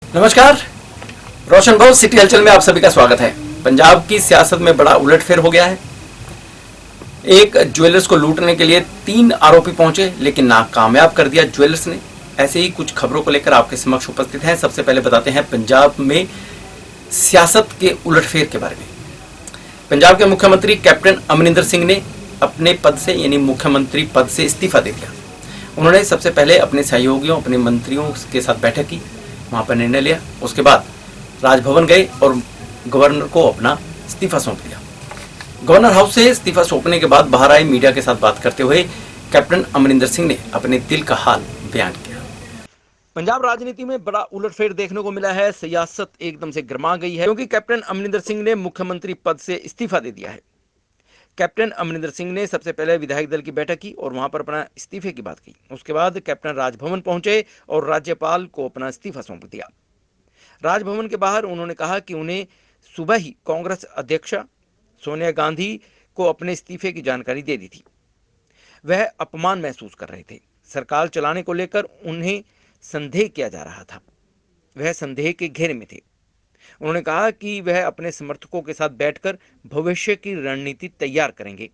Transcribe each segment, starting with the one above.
नमस्कार, रोशन भव सिटी हलचल में आप सभी का स्वागत है। पंजाब की सियासत में बड़ा उलटफेर हो गया है। एक ज्वेलर्स को लूटने के लिए 3 आरोपी पहुंचे, लेकिन नाकामयाब कर दिया ज्वेलर्स ने। ऐसे ही कुछ खबरों को लेकर आपके समक्ष उपस्थित हैं। सबसे पहले बताते हैं पंजाब में सियासत के उलटफेर के बारे में। पंजाब के मुख्यमंत्री कैप्टन अमरिंदर सिंह ने अपने पद से यानी मुख्यमंत्री पद से इस्तीफा दे दिया। उन्होंने सबसे पहले अपने सहयोगियों, अपने मंत्रियों के साथ बैठक की, वहां पर निर्णय लिया। उसके बाद राजभवन गए और गवर्नर को अपना इस्तीफा सौंप दिया। गवर्नर हाउस से इस्तीफा सौंपने के बाद बाहर आए मीडिया के साथ बात करते हुए कैप्टन अमरिंदर सिंह ने अपने दिल का हाल बयान किया। पंजाब राजनीति में बड़ा उलटफेर देखने को मिला है। सियासत एकदम से गर्मा गई है क्योंकि कैप्टन अमरिंदर सिंह ने मुख्यमंत्री पद से इस्तीफा दे दिया है। कैप्टन अमरिंदर सिंह ने सबसे पहले विधायक दल की बैठक की और वहां पर अपना इस्तीफे की बात की। उसके बाद कैप्टन राजभवन पहुंचे और राज्यपाल को अपना इस्तीफा सौंप दिया। राजभवन के बाहर उन्होंने कहा कि उन्हें सुबह ही कांग्रेस अध्यक्षा सोनिया गांधी को अपने इस्तीफे की जानकारी दे दी थी। वह अपमान महसूस कर रहे थे। सरकार चलाने को लेकर उन्हें संदेह किया जा रहा था। वह संदेह के घेरे में थे। उन्होंने कहा कि वह अपने समर्थकों के साथ बैठकर भविष्य की रणनीति तैयार करेंगे।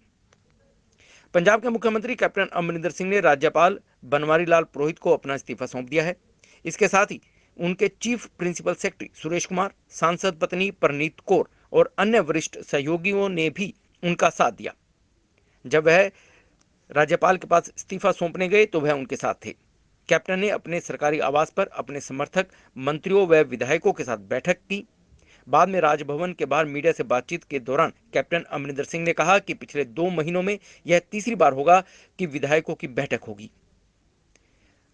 पंजाब के मुख्यमंत्री कैप्टन अमरिंदर सिंह ने राज्यपाल बनवारी लाल पुरोहित को अपना इस्तीफा सौंप दिया है। इसके साथ ही उनके chief principal secretary Suresh Kumar, सांसद पत्नी परनीत कौर और अन्य वरिष्ठ सहयोगियों ने भी उनका साथ दिया। जब वह राज्यपाल के पास इस्तीफा सौंपने गए तो वह उनके साथ थे। कैप्टन ने अपने सरकारी आवास पर अपने समर्थक, मंत्रियों व विधायकों के साथ बैठक की। बाद में राजभवन के बाहर मीडिया से बातचीत के दौरान कैप्टन अमरिंदर सिंह ने कहा कि पिछले 2 महीनों में यह तीसरी बार होगा कि विधायकों की बैठक होगी।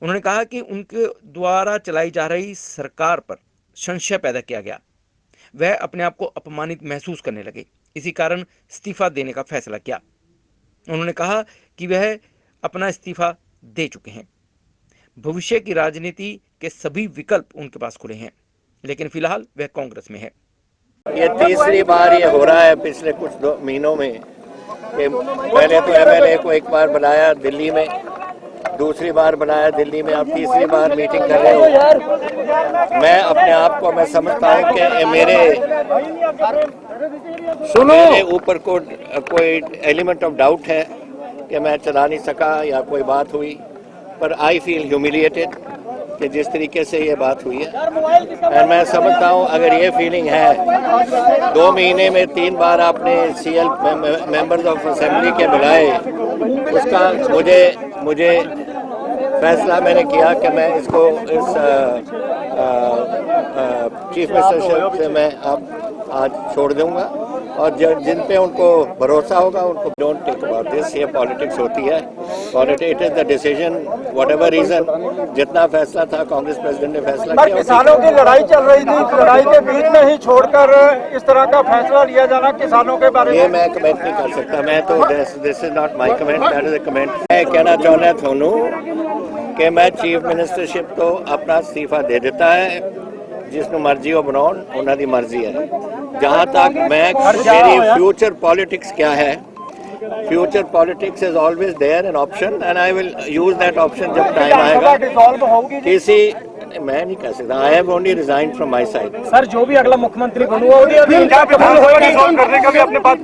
उन्होंने कहा कि उनके द्वारा चलाई जा रही सरकार पर संशय पैदा किया गया। वह अपने आप को अपमानित महसूस करने लगे। इसी कारण इस्तीफा देने का फैसला किया। उन्होंने कहा कि वह अपना इस्तीफा दे चुके हैं। भविष्य की राजनीति के सभी विकल्प उनके पास खुले हैं, लेकिन फिलहाल वह कांग्रेस में है। ये तीसरी बार ये हो रहा है पिछले कुछ 2 महीनों में। पहले तो एमएलए को एक बार बुलाया दिल्ली में, दूसरी बार बुलाया दिल्ली में, अब तीसरी बार मीटिंग कर रहे हो। मैं अपने आप को समझता हूँ कि मेरे ऊपर कोई एलिमेंट ऑफ डाउट है कि मैं चला नहीं सका या कोई बात हुई, पर आई फील ह्यूमिलिएटेड कि जिस तरीके से ये बात हुई है। और मैं समझता हूँ अगर ये फीलिंग है, 2 महीने में 3 बार आपने सीएल मेंबर्स ऑफ असेंबली के बुलाए, उसका मुझे फैसला मैंने किया कि मैं इसको इस चीफ मिनिस्टरशिप से मैं अब आज छोड़ दूंगा और जिन पे उनको भरोसा होगा उनको डोंट टेक अबाउट दिस। ये पॉलिटिक्स होती है, it is the decision whatever reason. जितना फैसला था कांग्रेस प्रेसिडेंट ने फैसला किया। किसानों की लड़ाई चल रही थी, लड़ाई के बीच में ही छोड़कर इस तरह का फैसला लिया जाना किसानों के बारे में, ये मैं कमेंट नहीं कर सकता। मैं तो this is not my comment, that is a comment. मैं कहना चाहना थानू कि मैं चीफ मिनिस्टरशिप तो अपना इस्तीफा दे देता है, जिसनों मर्जी वो बनाओ, उन्होंने मर्जी है। जहाँ तक मेरी फ्यूचर पॉलिटिक्स क्या है, future politics is always there an option and I will use that option जब टाइम आएगा। किसी मैं नहीं कह सकता। I have only resign from my side. Sir जो भी अगला मुख्यमंत्री बनूगा,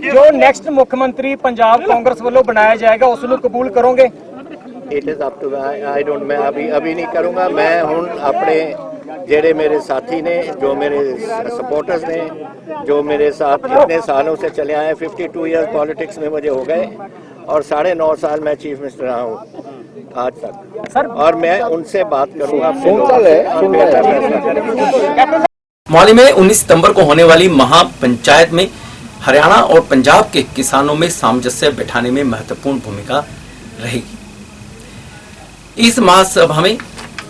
जो नेक्स्ट मुख्यमंत्री पंजाब कांग्रेस वालों बनाया जाएगा उसको कबूल करोगे? It is up to I don't, मैं अभी नहीं करूँगा। मैं हूँ अपने जेड़े मेरे साथी ने, जो मेरे सपोर्टर्स ने, जो मेरे साथ इतने सालों से चले आए, 52 ईयर्स पॉलिटिक्स में मुझे हो गए और 9.5 साल मैं चीफ मिनिस्टर रहा हूँ आज तक सर, और मैं उनसे बात करूँगा। मोहाली में 19 सितंबर को होने वाली महापंचायत में हरियाणा और पंजाब के किसानों में सामंजस्य बैठाने में महत्वपूर्ण भूमिका रहेगी। इस महासभा में,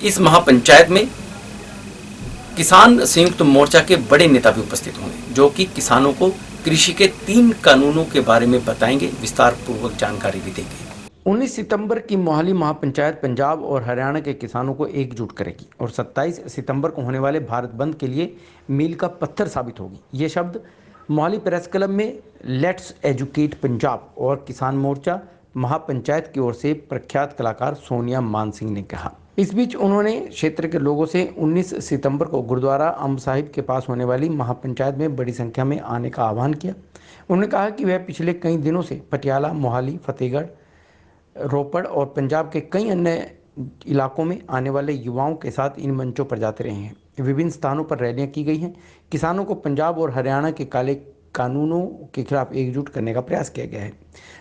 इस महापंचायत में किसान संयुक्त मोर्चा के बड़े नेता भी उपस्थित होंगे, जो कि किसानों को कृषि के 3 कानूनों के बारे में बताएंगे, विस्तार पूर्वक जानकारी भी देंगे। 19 सितंबर की मोहाली महापंचायत पंजाब और हरियाणा के किसानों को एकजुट करेगी और 27 सितंबर को होने वाले भारत बंद के लिए मील का पत्थर साबित होगी। ये शब्द मोहाली प्रेस क्लब में लेट्स एजुकेट पंजाब और किसान मोर्चा महापंचायत की ओर से प्रख्यात कलाकार सोनिया मान सिंह ने कहा। इस बीच उन्होंने क्षेत्र के लोगों से 19 सितंबर को गुरुद्वारा अम्ब साहिब के पास होने वाली महापंचायत में बड़ी संख्या में आने का आह्वान किया। उन्होंने कहा कि वह पिछले कई दिनों से पटियाला, मोहाली, फतेहगढ़, रोपड़ और पंजाब के कई अन्य इलाकों में आने वाले युवाओं के साथ इन मंचों पर जाते रहे हैं। विभिन्न स्थानों पर रैलियां की गई हैं। किसानों को पंजाब और हरियाणा के काले कानूनों के खिलाफ एकजुट करने का प्रयास किया गया है।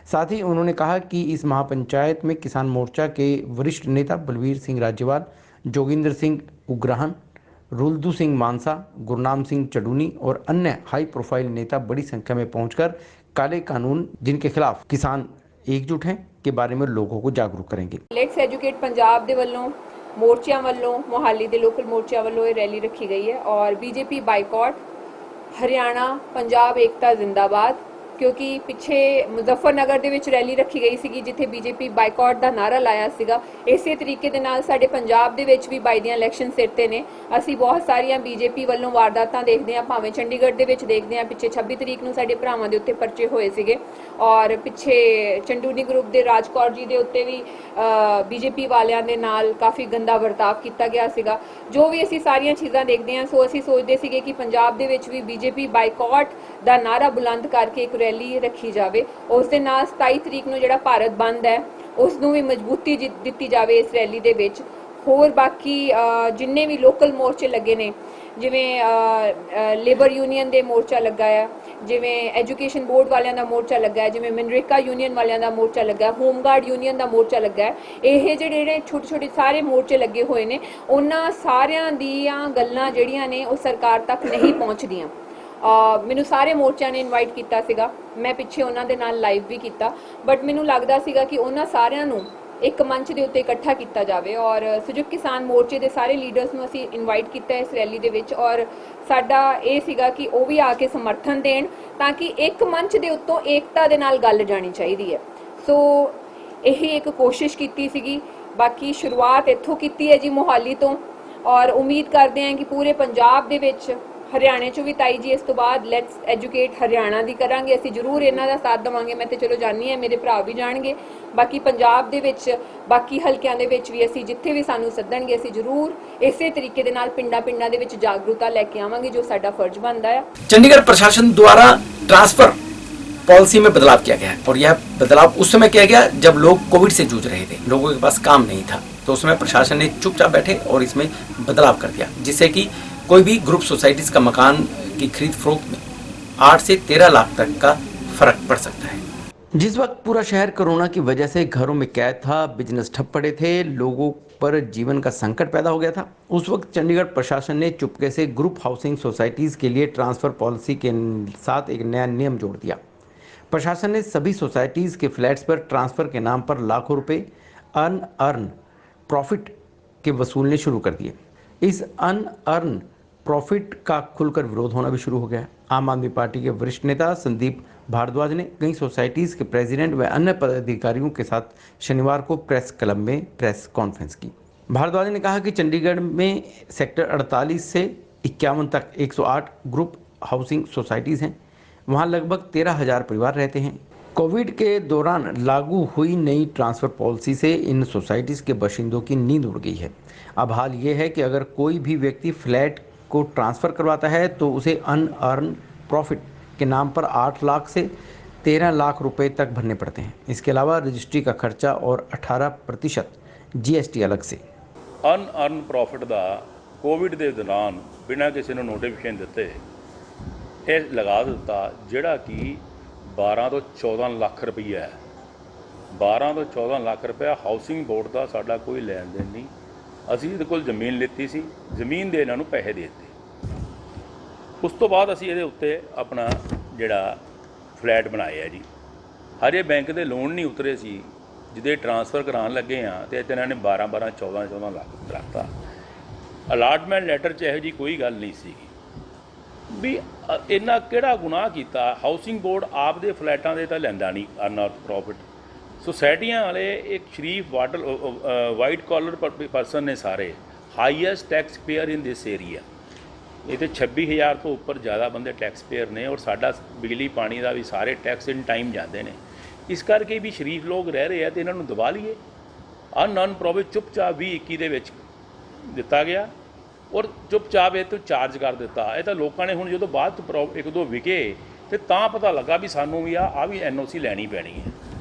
साथ ही उन्होंने कहा कि इस महापंचायत में किसान मोर्चा के वरिष्ठ नेता बलवीर सिंह राजेवाल, जोगिंदर सिंह उग्राहन, रुलदू सिंह मानसा, गुरनाम सिंह चडूनी और अन्य हाई प्रोफाइल नेता बड़ी संख्या में पहुंचकर काले कानून जिनके खिलाफ किसान एकजुट हैं के बारे में लोगों को जागरूक करेंगे। ਲੈਟਸ ਐਜੂਕੇਟ ਪੰਜਾਬ ਦੇ ਵੱਲੋਂ ਮੋਰਚਿਆਂ ਵੱਲੋਂ ਮੋਹਾਲੀ ਦੇ ਲੋਕਲ ਮੋਰਚਿਆਂ ਵੱਲੋਂ ਇਹ ਰੈਲੀ ਰੱਖੀ ਗਈ ਹੈ ਔਰ ਬੀਜੇਪੀ ਬਾਈਕਾਟ ਹਰਿਆਣਾ ਪੰਜਾਬ ਏਕਤਾ ਜ਼ਿੰਦਾਬਾਦ ਕਿਉਂਕਿ ਪਿੱਛੇ ਮੁਜ਼ੱਫਰਨਗਰ ਦੇ ਵਿੱਚ ਰੈਲੀ ਰੱਖੀ ਗਈ ਸੀਗੀ ਜਿੱਥੇ ਬੀਜੇਪੀ ਬਾਈਕਾਟ ਦਾ ਨਾਰਾ ਲਾਇਆ ਸੀਗਾ। ਇਸੇ ਤਰੀਕੇ ਦੇ ਨਾਲ ਸਾਡੇ ਪੰਜਾਬ ਦੇ ਵਿੱਚ ਵੀ ਬਾਈ ਦੀਆਂ ਇਲੈਕਸ਼ਨ ਸਿਰ ਤੇ ਨੇ। ਅਸੀਂ ਬਹੁਤ ਸਾਰੀਆਂ ਬੀਜੇਪੀ ਵੱਲੋਂ ਵਾਰਦਾਤਾਂ ਦੇਖਦੇ ਹਾਂ, ਭਾਵੇਂ ਚੰਡੀਗੜ੍ਹ ਦੇ ਵਿੱਚ ਦੇਖਦੇ ਹਾਂ, ਪਿੱਛੇ 26 ਤਰੀਕ ਨੂੰ ਸਾਡੇ ਭਰਾਵਾਂ ਦੇ ਉੱਤੇ ਪਰਚੇ ਹੋਏ ਸੀਗੇ ਔਰ ਪਿੱਛੇ ਚੰਡੂਨੀ ਗਰੁੱਪ ਦੇ ਰਾਜਕੌਰ ਜੀ ਦੇ ਉੱਤੇ ਵੀ ਬੀਜੇਪੀ ਵਾਲਿਆਂ ਦੇ ਨਾਲ ਕਾਫੀ ਗੰਦਾ ਵਰਤਾਵ ਕੀਤਾ ਗਿਆ ਸੀਗਾ। ਜੋ ਵੀ ਅਸੀਂ ਸਾਰੀਆਂ ਚੀਜ਼ਾਂ ਦੇਖਦੇ ਹਾਂ, ਸੋ ਅਸੀਂ ਸੋਚਦੇ ਸੀਗੇ ਕਿ ਪੰਜਾਬ ਦੇ ਵਿੱਚ ਵੀ ਬੀਜੇਪੀ ਬਾਈਕਾਟ ਦਾ ਨਾਰਾ ਬੁਲੰਦ ਕਰਕੇ ਇੱਕ ਰੈਲੀ ਰੱਖੀ ਜਾਵੇ। ਉਸ ਦੇ ਨਾਲ 27 ਤਰੀਕ ਨੂੰ ਜਿਹੜਾ ਭਾਰਤ ਬੰਦ ਹੈ ਉਸ ਨੂੰ ਵੀ ਮਜ਼ਬੂਤੀ ਦਿੱਤੀ ਜਾਵੇ ਇਸ ਰੈਲੀ ਦੇ ਵਿੱਚ। ਹੋਰ ਬਾਕੀ ਜਿੰਨੇ ਵੀ ਲੋਕਲ ਮੋਰਚੇ ਲੱਗੇ ਨੇ, ਜਿਵੇਂ ਲੇਬਰ ਯੂਨੀਅਨ ਦੇ ਮੋਰਚਾ ਲੱਗਾ ਆ, ਜਿਵੇਂ ਐਜੂਕੇਸ਼ਨ ਬੋਰਡ ਵਾਲਿਆਂ ਦਾ ਮੋਰਚਾ ਲੱਗਾ ਹੈ, ਜਿਵੇਂ ਮਨਰੇਗਾ ਯੂਨੀਅਨ ਵਾਲਿਆਂ ਦਾ ਮੋਰਚਾ ਲੱਗਾ ਹੈ, ਹੋਮਗਾਰਡ ਯੂਨੀਅਨ ਦਾ ਮੋਰਚਾ ਲੱਗਾ ਹੈ, ਇਹ ਜਿਹੜੇ ਛੋਟੇ ਛੋਟੇ ਸਾਰੇ ਮੋਰਚੇ ਲੱਗੇ ਹੋਏ ਨੇ, ਉਹਨਾਂ ਸਾਰਿਆਂ ਦੀਆਂ ਗੱਲਾਂ ਜਿਹੜੀਆਂ ਨੇ ਉਹ ਸਰਕਾਰ ਤੱਕ ਨਹੀਂ ਪਹੁੰਚਦੀਆਂ। ਮੈਨੂੰ ਸਾਰੇ ਮੋਰਚਿਆਂ ਨੇ ਇਨਵਾਈਟ ਕੀਤਾ ਸੀਗਾ, ਮੈਂ ਪਿੱਛੇ ਉਹਨਾਂ ਦੇ ਨਾਲ ਲਾਈਵ ਵੀ ਕੀਤਾ, ਬਟ ਮੈਨੂੰ ਲੱਗਦਾ ਸੀਗਾ ਕਿ ਉਹਨਾਂ ਸਾਰਿਆਂ ਨੂੰ ਇੱਕ ਮੰਚ ਦੇ ਉੱਤੇ ਇਕੱਠਾ ਕੀਤਾ ਜਾਵੇ ਔਰ ਸੰਯੁਕਤ ਕਿਸਾਨ ਮੋਰਚੇ ਦੇ ਸਾਰੇ ਲੀਡਰਸ ਨੂੰ ਅਸੀਂ ਇਨਵਾਈਟ ਕੀਤਾ ਇਸ ਰੈਲੀ ਦੇ ਵਿੱਚ ਔਰ ਸਾਡਾ ਇਹ ਸੀਗਾ ਕਿ ਉਹ ਵੀ ਆ ਕੇ ਸਮਰਥਨ ਦੇਣ ਤਾਂ ਕਿ ਇੱਕ ਮੰਚ ਦੇ ਉੱਤੋਂ ਏਕਤਾ ਦੇ ਨਾਲ ਗੱਲ ਜਾਣੀ ਚਾਹੀਦੀ ਹੈ। ਸੋ ਇਹ ਇੱਕ ਕੋਸ਼ਿਸ਼ ਕੀਤੀ ਸੀਗੀ। ਬਾਕੀ ਸ਼ੁਰੂਆਤ ਇੱਥੋਂ ਕੀਤੀ ਹੈ ਜੀ, ਮੋਹਾਲੀ ਤੋਂ, ਔਰ ਉਮੀਦ ਕਰਦੇ ਹਾਂ ਕਿ ਪੂਰੇ ਪੰਜਾਬ ਦੇ ਵਿੱਚ, ਹਰਿਆਣੇ 'ਚ ਵੀ ਤਾਈ ਜੀ ਇਸ ਤੋਂ ਬਾਅਦ ਲੈਟਸ ਐਜੂਕੇਟ ਹਰਿਆਣਾ ਦੀ ਕਰਾਂਗੇ। ਅਸੀਂ ਜ਼ਰੂਰ ਇਹਨਾਂ ਦਾ ਸਾਥ ਦੇਵਾਂਗੇ। ਮੈਂ ਤੇ ਚਲੋ ਜਾਣੀ ਹੈ, ਮੇਰੇ ਭਰਾ ਵੀ ਜਾਣਗੇ। ਬਾਕੀ ਪੰਜਾਬ ਦੇ ਵਿੱਚ, ਬਾਕੀ ਹਲਕਿਆਂ ਦੇ ਵਿੱਚ ਵੀ ਅਸੀਂ ਜਿੱਥੇ ਵੀ ਸਾਨੂੰ ਸੱਦਣਗੇ ਅਸੀਂ ਜ਼ਰੂਰ ਇਸੇ ਤਰੀਕੇ ਦੇ ਨਾਲ ਪਿੰਡਾਂ ਦੇ ਵਿੱਚ ਜਾਗਰੂਕਤਾ ਲੈ ਕੇ ਆਵਾਂਗੇ ਜੋ ਸਾਡਾ ਫਰਜ਼ ਬਣਦਾ ਹੈ। चंडीगढ़ प्रशासन द्वारा ट्रांसफर पॉलिसी में बदलाव किया गया है और यह बदलाव उस समय किया गया जब लोग कोविड से जूझ रहे थे, लोगों के पास काम नहीं था, तो उसमें प्रशासन ने चुपचाप बैठे और इसमें बदलाव कर दिया जिससे कि कोई भी ग्रुप सोसाइटीज का मकान की खरीद फरोख्त में 8 से 13 लाख तक का फर्क पड़ सकता है। जिस वक्त पूरा शहर कोरोना की वजह से घरों में कैद था, बिजनेस ठप पड़े थे, लोगों पर जीवन का संकट पैदा हो गया था, उस वक्त चंडीगढ़ प्रशासन ने चुपके से ग्रुप हाउसिंग सोसाइटीज़ के लिए ट्रांसफ़र पॉलिसी के साथ एक नया नियम जोड़ दिया। प्रशासन ने सभी सोसाइटीज़ के फ्लैट्स पर ट्रांसफ़र के नाम पर लाखों रुपए अनअर्न प्रॉफिट के वसूलने शुरू कर दिए। इस अनअर्न प्रॉफिट का खुलकर विरोध होना भी शुरू हो गया। आम आदमी पार्टी के वरिष्ठ नेता संदीप भारद्वाज ने कई सोसाइटीज़ के प्रेसिडेंट व अन्य पदाधिकारियों के साथ शनिवार को प्रेस क्लब में प्रेस कॉन्फ्रेंस की। भारद्वाज ने कहा कि चंडीगढ़ में सेक्टर 48 से 51 तक 108 ग्रुप हाउसिंग सोसाइटीज़ हैं। वहाँ लगभग 13,000 परिवार रहते हैं। कोविड के दौरान लागू हुई नई ट्रांसफ़र पॉलिसी से इन सोसाइटीज़ के बाशिंदों की नींद उड़ गई है। अब हाल ये है कि अगर कोई भी व्यक्ति फ्लैट को ट्रांसफ़र करवाता है तो उसे अनअर्न प्रॉफिट के नाम पर 8 लाख से 13 लाख रुपए तक भरने पड़ते हैं। इसके अलावा रजिस्ट्री का खर्चा और 18% GST अलग से। ਅਨਅਰਨ ਪ੍ਰੋਫਿਟ ਦਾ ਕੋਵਿਡ ਦੇ ਦੌਰਾਨ ਬਿਨਾਂ ਕਿਸੇ ਨੂੰ ਨੋਟੀਫਿਕੇਸ਼ਨ ਦਿੱਤੇ ਇਹ ਲਗਾ ਦਿੱਤਾ, ਜਿਹੜਾ ਕਿ 12 ਤੋਂ 14 ਲੱਖ ਰੁਪਈਆ ਹੈ। 12 ਤੋਂ 14 ਲੱਖ ਰੁਪਇਆ ਹਾਊਸਿੰਗ ਬੋਰਡ ਦਾ ਸਾਡਾ ਕੋਈ ਲੈਣ ਦੇਣ ਨਹੀਂ। ਅਸੀਂ ਇਹਦੇ ਕੋਲ ਜ਼ਮੀਨ ਲਿੱਤੀ ਸੀ, ਜ਼ਮੀਨ ਦੇ ਇਹਨਾਂ ਨੂੰ ਪੈਸੇ ਦੇ ਦਿੱਤੇ। ਉਸ ਤੋਂ ਬਾਅਦ ਅਸੀਂ ਇਹਦੇ ਉੱਤੇ ਆਪਣਾ ਜਿਹੜਾ ਫਲੈਟ ਬਣਾਏ ਆ ਜੀ। ਹਜੇ ਬੈਂਕ ਦੇ ਲੋਨ ਨਹੀਂ ਉਤਰੇ ਸੀ, ਜਿਹਦੇ ਟ੍ਰਾਂਸਫਰ ਕਰਾਉਣ ਲੱਗੇ ਆ ਤੇ ਇਹਨਾਂ ਨੇ 12 14 ਲੱਖ ਰੱਖਤਾ। ਅਲਾਟਮੈਂਟ ਲੈਟਰ 'ਚ ਇਹੋ ਜਿਹੀ ਕੋਈ ਗੱਲ ਨਹੀਂ ਸੀਗੀ ਵੀ ਇਹਨਾਂ ਕਿਹੜਾ ਗੁਨਾਹ ਕੀਤਾ। ਹਾਊਸਿੰਗ ਬੋਰਡ ਆਪ ਦੇ ਫਲੈਟਾਂ ਦੇ ਤਾਂ ਲੈਂਦਾ ਨਹੀਂ ਅਨਅਰਨ ਪ੍ਰੋਫਿਟ। ਸੁਸਾਇਟੀਆਂ ਵਾਲੇ ਇੱਕ ਸ਼ਰੀਫ ਵਾਈਟ ਕਾਲਰ ਪਰਸਨ ਨੇ ਸਾਰੇ, ਹਾਈਐਸਟ ਟੈਕਸ ਪੇਅਰ ਇਨ ਦਿਸ ਏਰੀਆ। ਇਹ ਤੇ 26,000 ਤੋਂ ਉੱਪਰ ਜ਼ਿਆਦਾ ਬੰਦੇ ਟੈਕਸ ਪੇਅਰ ਨੇ ਔਰ ਸਾਡਾ ਬਿਜਲੀ ਪਾਣੀ ਦਾ ਵੀ ਸਾਰੇ ਟੈਕਸ ਇਨ ਟਾਈਮ ਜਾਂਦੇ ਨੇ। ਇਸ ਕਰਕੇ ਵੀ ਸ਼ਰੀਫ ਲੋਕ ਰਹਿ ਰਹੇ ਆ ਤੇ ਇਹਨਾਂ ਨੂੰ ਦਬਾ ਲਈਏ। ਅਨਨੋਨ ਪ੍ਰੋਫਿਟ ਚੁੱਪਚਾਪ 2021 ਦੇ ਵਿੱਚ ਦਿੱਤਾ ਗਿਆ ਔਰ ਚੁੱਪਚਾਪ ਇਹ ਤੋਂ ਚਾਰਜ ਕਰ ਦਿੱਤਾ। ਇਹ ਤਾਂ ਲੋਕਾਂ ਨੇ ਹੁਣ ਜਦੋਂ ਬਾਅਦ 'ਚ ਇੱਕ ਦੋ ਵਿਕੇ ਤੇ ਤਾਂ ਪਤਾ ਲੱਗਾ ਵੀ ਸਾਨੂੰ ਵੀ ਆ ਵੀ NOC ਲੈਣੀ ਪੈਣੀ ਹੈ।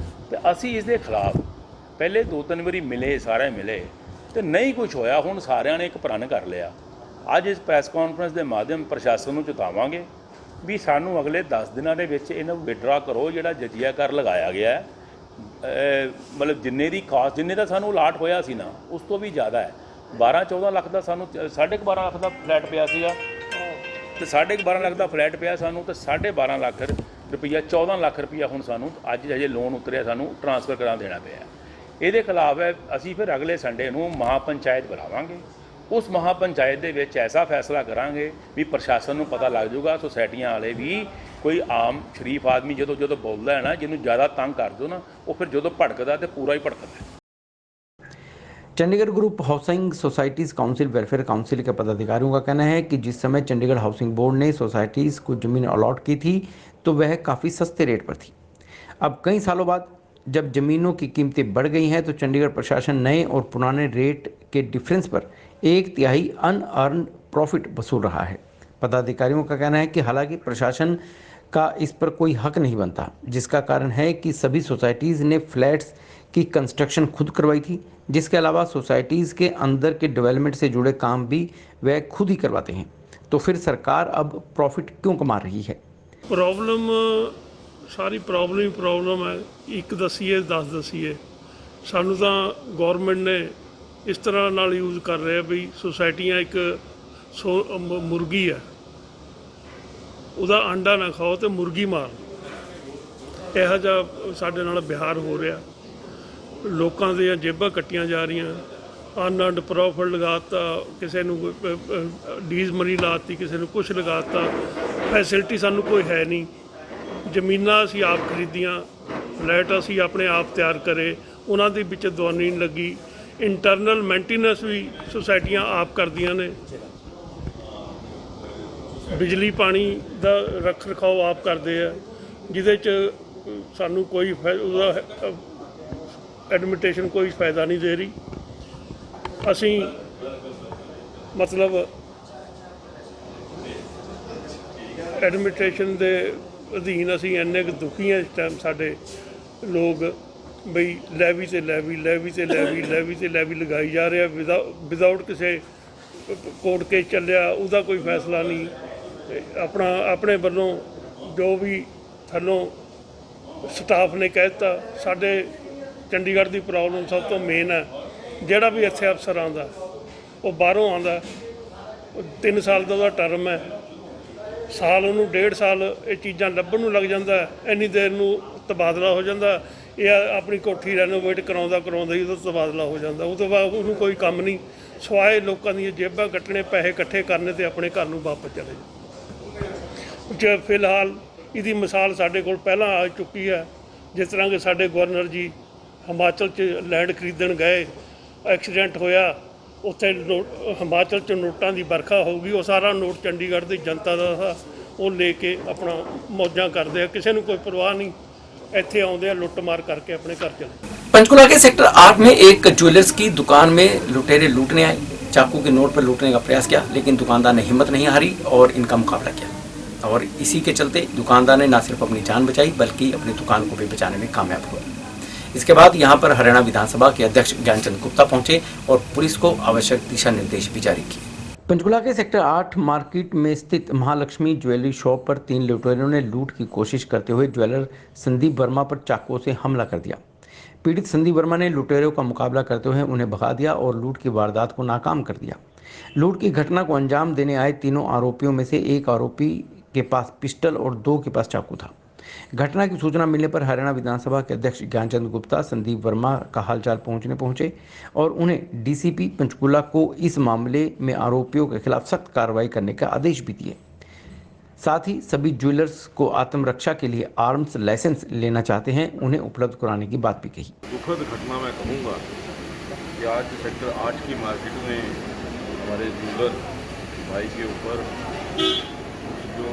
ਤੇ ਅਸੀਂ ਇਸ ਦੇ ਖਿਲਾਫ ਪਹਿਲੇ 2-3 ਵਾਰੀ ਮਿਲੇ, ਸਾਰੇ ਮਿਲੇ ਤੇ ਨਹੀਂ ਕੁਝ ਹੋਇਆ। ਹੁਣ ਸਾਰਿਆਂ ਨੇ ਇੱਕ ਪ੍ਰਣ ਕਰ ਲਿਆ। ਅੱਜ ਇਸ ਪ੍ਰੈਸ ਕਾਨਫਰੰਸ ਦੇ ਮਾਧਿਅਮ ਪ੍ਰਸ਼ਾਸਨ ਨੂੰ ਚੇਤਾਵਾਂਗੇ ਵੀ ਸਾਨੂੰ ਅਗਲੇ 10 ਦਿਨਾਂ ਦੇ ਵਿੱਚ ਇਹਨਾਂ ਨੂੰ ਵਿਡਰਾ ਕਰੋ। ਜਿਹੜਾ ਜਜੀਆ ਕਰ ਲਗਾਇਆ ਗਿਆ ਮਤਲਬ ਜਿੰਨੇ ਦੀ ਕਾਸਟ ਜਿੰਨੇ ਦਾ ਸਾਨੂੰ ਅਲਾਟ ਹੋਇਆ ਸੀ ਨਾ ਉਸ ਤੋਂ ਵੀ ਜ਼ਿਆਦਾ ਹੈ। 12-14 ਲੱਖ ਦਾ ਸਾਨੂੰ 12.5 ਲੱਖ ਦਾ ਫਲੈਟ ਪਿਆ ਸੀਗਾ ਤੇ 12.5 ਲੱਖ ਦਾ ਫਲੈਟ ਪਿਆ ਸਾਨੂੰ ਤੇ 12.5 ਲੱਖ ਰੁਪਈਆ 14 ਲੱਖ ਰੁਪਈਆ ਹੁਣ ਸਾਨੂੰ ਅੱਜ ਹਜੇ ਲੋਨ ਉਤਰਿਆ ਸਾਨੂੰ ਟ੍ਰਾਂਸਫਰ ਕਰਾ ਦੇਣਾ ਪਿਆ। ਇਹਦੇ ਖਿਲਾਫ ਹੈ ਅਸੀਂ ਫਿਰ ਅਗਲੇ ਸੰਡੇ ਨੂੰ ਮਹਾਪੰਚਾਇਤ ਬੁਲਾਵਾਂਗੇ। ਉਸ ਮਹਾਪੰਚਾਇਤ ਦੇ ਵਿੱਚ ਐਸਾ ਫੈਸਲਾ ਕਰਾਂਗੇ ਵੀ ਪ੍ਰਸ਼ਾਸਨ ਨੂੰ ਪਤਾ ਲੱਗ ਜਾਊਗਾ, ਸੁਸਾਇਟੀਆਂ ਵਾਲੇ ਵੀ ਕੋਈ ਆਮ ਸ਼ਰੀਫ ਆਦਮੀ ਜਦੋਂ ਬੋਲਦਾ ਹੈ ਨਾ, ਜਿਹਨੂੰ ਜ਼ਿਆਦਾ ਤੰਗ ਕਰ ਦਿਓ ਨਾ, ਉਹ ਫਿਰ ਜਦੋਂ ਭੜਕਦਾ ਤੇ ਪੂਰਾ ਹੀ ਭੜਕਦਾ। Chandigarh group housing societies council welfare council के पदाधिकारियों का कहना है कि जिस समय चंडीगढ़ हाउसिंग बोर्ड ने सोसाइटीज़ को ज़मीन अलॉट की थी तो वह काफ़ी सस्ते रेट पर थी। अब कई सालों बाद जब ज़मीनों की कीमतें बढ़ गई हैं तो चंडीगढ़ प्रशासन नए और पुराने रेट के डिफरेंस पर 1/3 अनअर्न प्रॉफिट वसूल रहा है। पदाधिकारियों का कहना है कि हालांकि प्रशासन का इस पर कोई हक नहीं बनता, जिसका कारण है कि सभी सोसाइटीज़ ने फ्लैट्स की कंस्ट्रक्शन खुद करवाई थी, जिसके अलावा सोसाइटीज़ के अंदर के डेवलपमेंट से जुड़े काम भी वह खुद ही करवाते हैं। तो फिर सरकार अब प्रॉफिट क्यों कमा रही है? प्रॉब्लम सारी प्रॉब्लम है। एक दसीए 10 दसीए सानू तो गौरमेंट ने इस तरह नाल यूज़ कर रहे भी सोसाइटियाँ एक मुर्गी है, ਉਹਦਾ अंडा ना खाओ तो मुर्गी मार। ਇਹੋ ਜਿਹਾ ਸਾਡੇ ਨਾਲ ਬਿਹਾਰ ਹੋ ਰਿਹਾ। ਲੋਕਾਂ ਦੀਆਂ ਜੇਬਾਂ ਕੱਟੀਆਂ ਜਾ ਰਹੀਆਂ। ਅਨਅਰਨਡ ਪ੍ਰੋਫਿਟ ਲਗਾਤਾ, ਕਿਸੇ ਨੂੰ ਡੀਜ਼ ਮਨੀ ਲਾਤੀ, ਕਿਸੇ ਨੂੰ ਕੁਛ ਲਗਾਤਾ। ਫੈਸਿਲਿਟੀ ਸਾਨੂੰ ਕੋਈ ਹੈ ਨਹੀਂ। ਜ਼ਮੀਨਾਂ ਅਸੀਂ ਆਪ ਖਰੀਦੀਆਂ, ਫਲੈਟ ਅਸੀਂ ਆਪਣੇ ਆਪ ਤਿਆਰ ਕਰੇ, ਉਹਨਾਂ ਦੇ ਵਿੱਚ ਦਵਾਨੀ ਨਹੀਂ ਲੱਗੀ। ਇੰਟਰਨਲ ਮੇਨਟੇਨੈਂਸ ਵੀ ਸੁਸਾਇਟੀਆਂ ਆਪ ਕਰਦੀਆਂ ਨੇ। ਬਿਜਲੀ ਪਾਣੀ ਦਾ ਰੱਖ ਰਖਾਓ ਆਪ ਕਰਦੇ ਆ, ਜਿਹਦੇ 'ਚ ਸਾਨੂੰ ਕੋਈ ਉਹਦਾ ਐਡਮਿਨਿਸਟ੍ਰੇਸ਼ਨ ਕੋਈ ਫਾਇਦਾ ਨਹੀਂ ਦੇ ਰਹੀ। ਅਸੀਂ ਮਤਲਬ ਐਡਮਿਨਿਸਟ੍ਰੇਸ਼ਨ ਦੇ ਅਧੀਨ ਅਸੀਂ ਇੰਨੇ ਕੁ ਦੁਖੀ ਹਾਂ ਇਸ ਟਾਈਮ। ਸਾਡੇ ਲੋਕ ਬਈ ਲੈਵੀ ਤੇ ਲੈਵੀ ਲਗਾਈ ਜਾ ਰਿਹਾ ਵਿਦਆਊਟ ਕਿਸੇ ਕੋਰਟ ਕੇਸ ਚੱਲਿਆ, ਉਹਦਾ ਕੋਈ ਫੈਸਲਾ ਨਹੀਂ। ਆਪਣੇ ਵੱਲੋਂ ਜੋ ਵੀ ਥੱਲੋਂ ਸਟਾਫ ਨੇ ਕਹਿ ਦਿੱਤਾ। ਸਾਡੇ ਚੰਡੀਗੜ੍ਹ ਦੀ ਪ੍ਰੋਬਲਮ ਸਭ ਤੋਂ ਮੇਨ ਹੈ, ਜਿਹੜਾ ਵੀ ਇੱਥੇ ਅਫਸਰ ਆਉਂਦਾ ਉਹ ਬਾਹਰੋਂ ਆਉਂਦਾ। 3 ਸਾਲ ਦਾ ਉਹਦਾ ਟਰਮ ਹੈ, ਸਾਲ ਉਹਨੂੰ 1.5 ਸਾਲ ਇਹ ਚੀਜ਼ਾਂ ਲੱਭਣ ਨੂੰ ਲੱਗ ਜਾਂਦਾ। ਇੰਨੀ ਦੇਰ ਨੂੰ ਤਬਾਦਲਾ ਹੋ ਜਾਂਦਾ। ਇਹ ਆਪਣੀ ਕੋਠੀ ਰੈਨੋਵੇਟ ਕਰਾਉਂਦਾ ਹੀ ਉਹਦਾ ਤਬਾਦਲਾ ਹੋ ਜਾਂਦਾ। ਉਹ ਤੋਂ ਬਾਅਦ ਉਹਨੂੰ ਕੋਈ ਕੰਮ ਨਹੀਂ ਸਵਾਏ ਲੋਕਾਂ ਦੀਆਂ ਜੇਬਾਂ ਕੱਟਣੇ, ਪੈਸੇ ਇਕੱਠੇ ਕਰਨੇ ਤੇ ਆਪਣੇ ਘਰ ਨੂੰ ਵਾਪਸ ਚਲੇ ਜਾਓ। ਫਿਲਹਾਲ ਇਹਦੀ ਮਿਸਾਲ ਸਾਡੇ ਕੋਲ ਪਹਿਲਾਂ ਆ ਚੁੱਕੀ ਹੈ। ਜਿਸ ਤਰ੍ਹਾਂ ਕਿ ਸਾਡੇ ਗਵਰਨਰ ਜੀ ਹਿਮਾਚਲ 'ਚ ਲੈਂਡ ਖਰੀਦਣ ਗਏ, ਐਕਸੀਡੈਂਟ ਹੋਇਆ, ਉੱਥੇ ਹਿਮਾਚਲ 'ਚ ਨੋਟਾਂ ਦੀ ਵਰਖਾ ਹੋਊਗੀ। ਉਹ ਸਾਰਾ ਨੋਟ ਚੰਡੀਗੜ੍ਹ ਦੀ ਜਨਤਾ ਦਾ ਉਹ ਲੈ ਕੇ ਆਪਣਾ ਮੌਜਾਂ ਕਰਦੇ ਆ, ਕਿਸੇ ਨੂੰ ਕੋਈ ਪਰਵਾਹ नहीं। ਇੱਥੇ ਆਉਂਦੇ ਆ ਲੁੱਟ ਮਾਰ करके अपने घर चले। पंचकुला के सेक्टर 8 में एक ज्वेलर्स की दुकान में लुटेरे लूटने आए, चाकू के नोट पर लूटने का प्रयास किया, लेकिन दुकानदार ने हिम्मत नहीं हारी और इनका मुकाबला किया। और इसी के चलते दुकानदार ने न सिर्फ अपनी जान बचाई बल्कि अपनी दुकान को भी बचाने में कामयाब हुआ। इसके बाद यहाँ पर हरियाणा विधानसभा के अध्यक्ष ज्ञानचंद गुप्ता पहुंचे और पुलिस को आवश्यक दिशा निर्देश भी जारी किए। पंचकुला के सेक्टर 8 मार्केट में स्थित महालक्ष्मी ज्वेलरी शॉप पर 3 लुटेरों ने लूट की कोशिश करते हुए ज्वेलर संदीप वर्मा पर चाकुओं से हमला कर दिया। पीड़ित संदीप वर्मा ने लुटेरों का मुकाबला करते हुए उन्हें भगा दिया और लूट की वारदात को नाकाम कर दिया। लूट की घटना को अंजाम देने आए तीनों आरोपियों में से एक आरोपी के पास पिस्टल और 2 के पास चाकू था। घटना की सूचना मिलने पर हरियाणा विधानसभा के अध्यक्ष ज्ञानचंद गुप्ता संदीप वर्मा का हालचाल पहुंचे और उन्हें डीसीपी पंचकुला को इस मामले में आरोपियों के खिलाफ सख्त कार्रवाई करने का आदेश भी दिए। साथ ही सभी ज्वेलर्स को आत्मरक्षा के लिए आर्म्स लाइसेंस लेना चाहते हैं, उन्हें उपलब्ध कराने की बात भी कही। दुखद घटना मैं कहूँगा कि आज सेक्टर 8 की मार्केट में हमारे ज्वेलर भाई के ऊपर जो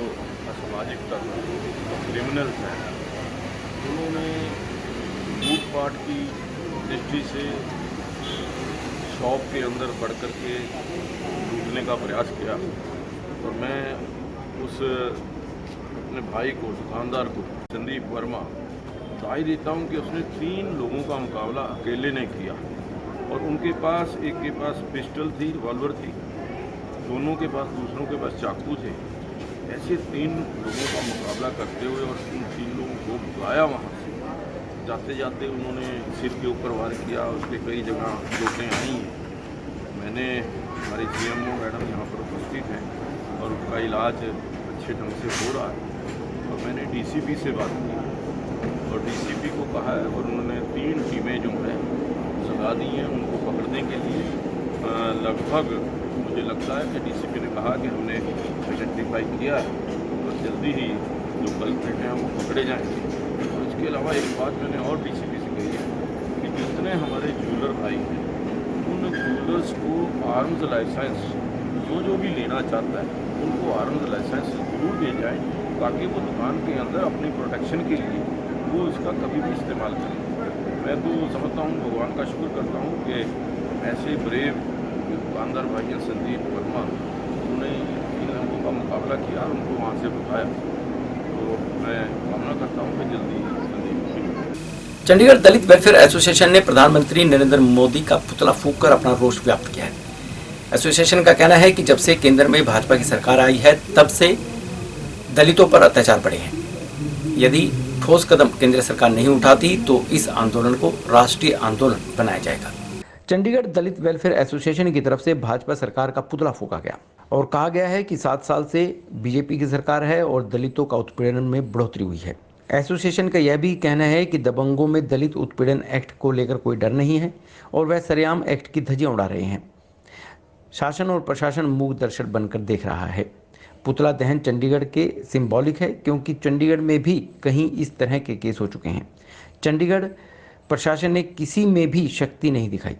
असामाजिक तत्व क्रिमिनल्स हैं, उन्होंने लूटपाट की दृष्टि से शॉप के अंदर बढ़ कर के लूटने का प्रयास किया। और मैं उस अपने भाई को, दुकानदार को, संदीप वर्मा, राय देता हूं कि उसने 3 लोगों का मुकाबला अकेले ने किया और उनके पास, एक के पास पिस्टल थी, रिवॉल्वर थी, दोनों के पास, दूसरों के पास चाकू थे। ऐसे 3 लोगों का मुकाबला करते हुए और उन 3 लोगों को बुलाया वहाँ से। जाते जाते उन्होंने सिर के ऊपर वार किया, उसके कई जगह चोटें आई हैं। मैंने, हमारे CMO मैडम यहाँ पर उपस्थित हैं और उसका इलाज अच्छे ढंग से हो रहा है। और मैंने DCP से बात की और DCP को कहा है और उन्होंने 3 टीमें जो हैं लगा दी हैं उनको पकड़ने के लिए। लगभग मुझे लगता है कि DCP ने कहा कि हमने आइडेंटिफाई किया है और जल्दी ही जो कल्प्रिट हैं वो पकड़े जाएंगे। और इसके अलावा एक बात मैंने और DCP से कही है कि जितने हमारे ज्वेलर भाई हैं उन ज्वेलर्स को आर्म्स लाइसेंस जो भी लेना चाहता है उनको आर्म्स लाइसेंस जरूर दे जाए ताकि वो दुकान के अंदर अपनी प्रोटेक्शन के लिए वो इसका कभी भी इस्तेमाल करें। मैं तो समझता हूँ, भगवान का शुक्र करता हूँ कि ऐसे ब्रेव दुकानदार भाई हैं संदीप वर्मा, उन्होंने इन लोगों का मुकाबला किया और उनको वहाँ से बुलाया। तो मैं कामना करता हूँ कि जल्दी संदीप। चंडीगढ़ दलित वेलफेयर एसोसिएशन ने प्रधानमंत्री नरेंद्र मोदी का पुतला फूंककर अपना रोष व्यक्त किया है। एसोसिएशन का कहना है कि जब से केंद्र में भाजपा की सरकार आई है तब से दलितों पर अत्याचार बढ़े हैं। यदि ठोस कदम केंद्र सरकार नहीं उठाती तो इस आंदोलन को राष्ट्रीय आंदोलन बनाया जाएगा। चंडीगढ़ दलित वेलफेयर एसोसिएशन की तरफ से भाजपा सरकार का पुतला फूंका गया और कहा गया है कि 7 साल से बीजेपी की सरकार है और दलितों का उत्पीड़न में बढ़ोतरी हुई है। एसोसिएशन का यह भी कहना है कि दबंगों में दलित उत्पीड़न एक्ट को लेकर कोई डर नहीं है और वह सरेआम एक्ट की धज्जियां उड़ा रहे हैं। शासन और प्रशासन मूक दर्शक बनकर देख रहा है। पुतला दहन चंडीगढ़ के सिंबॉलिक है क्योंकि चंडीगढ़ में भी कहीं इस तरह के केस हो चुके हैं। चंडीगढ़ प्रशासन ने किसी में भी शक्ति नहीं दिखाई।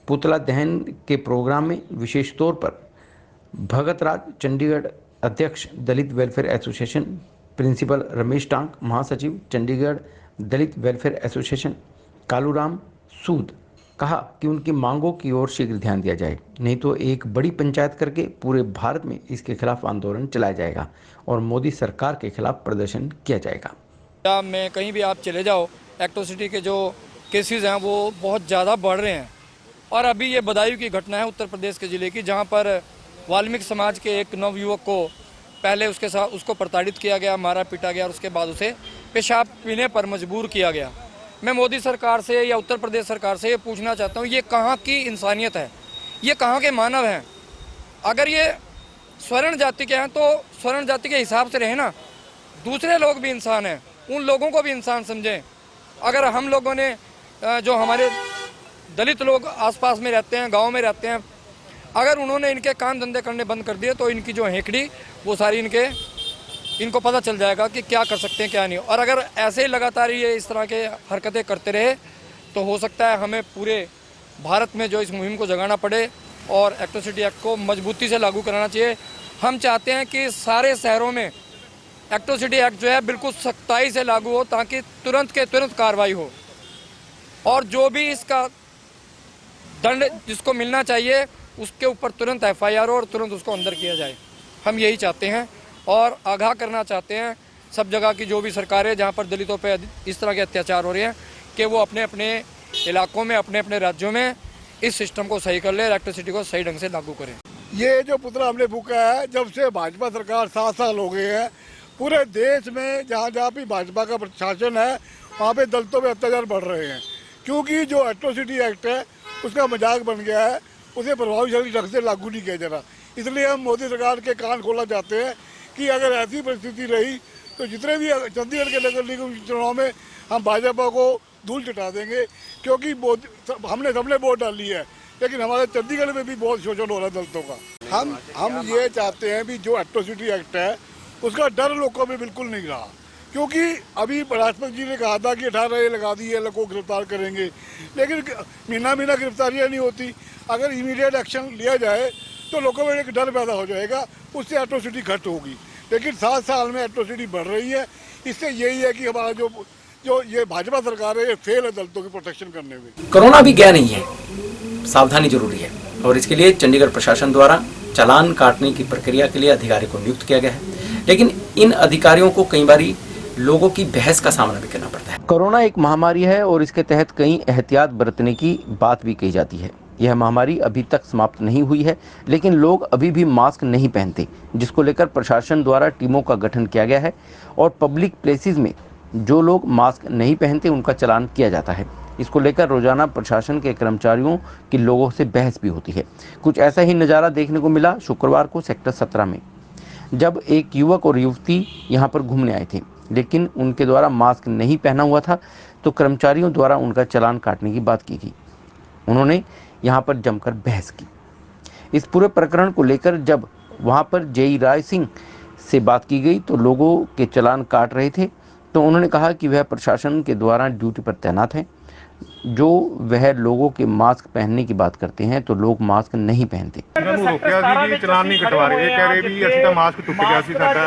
पुतला दहन के प्रोग्राम में विशेष तौर पर भगत राज, चंडीगढ़ अध्यक्ष Dalit welfare association, principal Ramesh Tank, महासचिव चंडीगढ़ दलित वेलफेयर एसोसिएशन कालूराम सूद कहा कि उनकी मांगों की ओर शीघ्र ध्यान दिया जाए, नहीं तो एक बड़ी पंचायत करके पूरे भारत में इसके खिलाफ आंदोलन चलाया जाएगा और मोदी सरकार के खिलाफ प्रदर्शन किया जाएगा। में कहीं भी आप चले जाओ, एट्रोसिटी के जो केसेस हैं वो बहुत ज़्यादा बढ़ रहे हैं। और अभी ये बदायूं की घटना है उत्तर प्रदेश के ज़िले की, जहाँ पर वाल्मीकि समाज के एक नवयुवक को पहले उसके साथ उसको प्रताड़ित किया गया, मारा पीटा गया और उसके बाद उसे पेशाब पीने पर मजबूर किया गया। मैं मोदी सरकार से या उत्तर प्रदेश सरकार से ये पूछना चाहता हूँ, ये कहाँ की इंसानियत है, ये कहाँ के मानव हैं? अगर ये स्वर्ण जाति के हैं तो स्वर्ण जाति के हिसाब से रहे ना, दूसरे लोग भी इंसान हैं, उन लोगों को भी इंसान समझें। अगर हम लोगों ने जो हमारे दलित लोग आसपास में रहते हैं, गांव में रहते हैं, अगर उन्होंने इनके काम धंधे करने बंद कर दिए तो इनकी जो हेकड़ी वो सारी इनको पता चल जाएगा कि क्या कर सकते हैं क्या नहीं। और अगर ऐसे ही लगातार ये इस तरह के हरकतें करते रहे तो हो सकता है हमें पूरे भारत में जो इस मुहिम को जगाना पड़े और एट्रोसिटी एक्ट को मजबूती से लागू कराना चाहिए। हम चाहते हैं कि सारे शहरों में एट्रोसिटी एक्ट जो है बिल्कुल सख्ताई से लागू हो ताकि तुरंत के तुरंत कार्रवाई हो और जो भी इसका दंड जिसको मिलना चाहिए उसके ऊपर तुरंत FIR हो और तुरंत उसको अंदर किया जाए। हम यही चाहते हैं और आगाह करना चाहते हैं सब जगह की जो भी सरकारें जहाँ पर दलितों पे इस तरह के अत्याचार हो रहे हैं कि वो अपने अपने इलाकों में, अपने अपने राज्यों में इस सिस्टम को सही कर ले, इलेक्ट्रिसिटी को सही ढंग से लागू करें। ये जो पुतला हमने फूका है, जब से भाजपा सरकार 7 साल हो गए हैं, पूरे देश में जहाँ जहाँ भी भाजपा का प्रशासन है वहाँ पे दलितों पे अत्याचार बढ़ रहे हैं। क्योंकि जो एट्रोसिटी एक्ट है उसका मजाक बन गया है, उसे प्रभावशाली ढंग से लागू नहीं किया जा रहा। इसलिए हम मोदी सरकार के कान खोलना चाहते हैं कि अगर ऐसी परिस्थिति रही तो जितने भी चंडीगढ़ के नगर निगम चुनाव में हम भाजपा को धूल चटा देंगे। क्योंकि हमने सबने वोट डाली है, लेकिन हमारे चंडीगढ़ में भी बहुत शोषण हो रहा है दलितों का। हम ये चाहते हैं भी जो एट्रोसिटी एक्ट है उसका डर लोगों में बिल्कुल नहीं रहा। क्योंकि अभी राष्ट्रपति जी ने कहा था कि 18 लगा दिए, लोगों को गिरफ्तार करेंगे, लेकिन महीना गिरफ्तारियाँ नहीं होती। अगर इमीडिएट एक्शन लिया जाए तो लोगों में एक डर पैदा हो जाएगा, उससे एट्रोसिटी घट होगी। लेकिन 7 साल में एट्रोसिटी बढ़ रही है। इससे यही है कि हमारा जो जो ये भाजपा सरकार है ये फेल है दलितों की प्रोटेक्शन करने में। कोरोना अभी गया नहीं है, सावधानी जरूरी है और इसके लिए चंडीगढ़ प्रशासन द्वारा चालान काटने की प्रक्रिया के लिए अधिकारी को नियुक्त किया गया है, लेकिन इन अधिकारियों को कई बारी लोगों की बहस का सामना भी करना पड़ता है। कोरोना एक महामारी है और इसके तहत कई एहतियात बरतने की बात भी कही जाती है। यह महामारी अभी तक समाप्त नहीं हुई है, लेकिन लोग अभी भी मास्क नहीं पहनते, जिसको लेकर प्रशासन द्वारा टीमों का गठन किया गया है और पब्लिक प्लेसेस में जो लोग मास्क नहीं पहनते उनका चालान किया जाता है। इसको लेकर रोजाना प्रशासन के कर्मचारियों की लोगों से बहस भी होती है। कुछ ऐसा ही नज़ारा देखने को मिला शुक्रवार को सेक्टर 17 में, जब एक युवक और युवती यहाँ पर घूमने आए थे, लेकिन उनके द्वारा मास्क नहीं पहना हुआ था, तो कर्मचारियों द्वारा उनका चालान काटने की बात की गई। उन्होंने यहाँ पर जमकर बहस की। इस पूरे प्रकरण को लेकर जब वहाँ पर जेई राय सिंह से बात की गई तो लोगों के चालान काट रहे थे, तो उन्होंने कहा कि वह प्रशासन के द्वारा ड्यूटी पर तैनात हैं, जो वह लोगों के मास्क पहनने की बात करते हैं तो लोग मास्क नहीं पहनते। रोकिया जी चलान नहीं कटवा रहे, ये कह रहे भी ਅਸੀਂ ਤਾਂ ਮਾਸਕ ਟੁੱਟ ਗਿਆ ਸੀ ਸਾਡਾ,